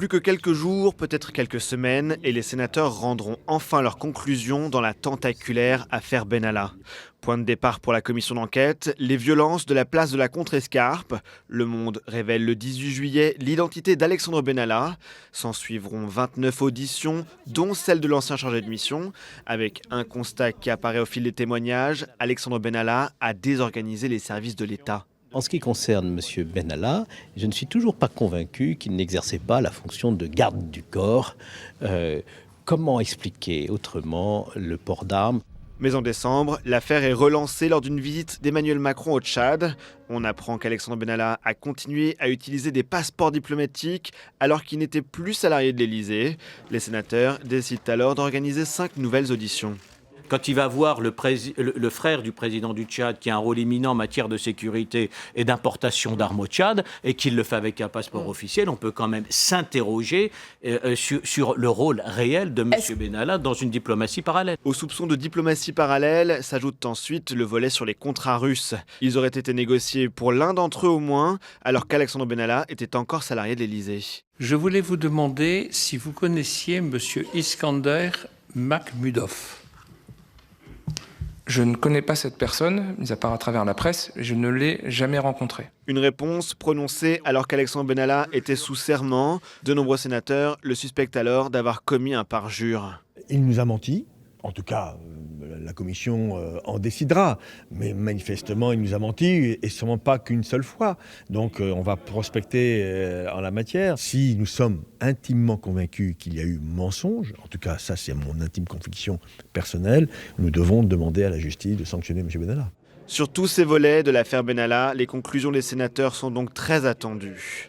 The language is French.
Plus que quelques jours, peut-être quelques semaines, et les sénateurs rendront enfin leurs conclusions dans la tentaculaire affaire Benalla. Point de départ pour la commission d'enquête, les violences de la place de la Contrescarpe. Le Monde révèle le 18 juillet l'identité d'Alexandre Benalla. S'en suivront 29 auditions, dont celle de l'ancien chargé de mission. Avec un constat qui apparaît au fil des témoignages, Alexandre Benalla a désorganisé les services de l'État. En ce qui concerne M. Benalla, je ne suis toujours pas convaincu qu'il n'exerçait pas la fonction de garde du corps. Comment expliquer autrement le port d'armes ? Mais en décembre, l'affaire est relancée lors d'une visite d'Emmanuel Macron au Tchad. On apprend qu'Alexandre Benalla a continué à utiliser des passeports diplomatiques alors qu'il n'était plus salarié de l'Élysée. Les sénateurs décident alors d'organiser 5 nouvelles auditions. Quand il va voir le frère du président du Tchad, qui a un rôle éminent en matière de sécurité et d'importation d'armes au Tchad, et qu'il le fait avec un passeport officiel, on peut quand même s'interroger sur le rôle réel de M. Benalla dans une diplomatie parallèle. Aux soupçons de diplomatie parallèle s'ajoute ensuite le volet sur les contrats russes. Ils auraient été négociés pour l'un d'entre eux au moins, alors qu'Alexandre Benalla était encore salarié de l'Élysée. Je voulais vous demander si vous connaissiez M. Iskander Makhmudov. Je ne connais pas cette personne, mis à part à travers la presse, je ne l'ai jamais rencontré. Une réponse prononcée alors qu'Alexandre Benalla était sous serment. De nombreux sénateurs le suspectent alors d'avoir commis un parjure. Il nous a menti, en tout cas la commission en décidera, mais manifestement il nous a menti et sûrement pas qu'une seule fois. Donc on va prospecter en la matière. Si nous sommes intimement convaincus qu'il y a eu mensonge, en tout cas ça c'est mon intime conviction personnelle, nous devons demander à la justice de sanctionner M. Benalla. Sur tous ces volets de l'affaire Benalla, les conclusions des sénateurs sont donc très attendues.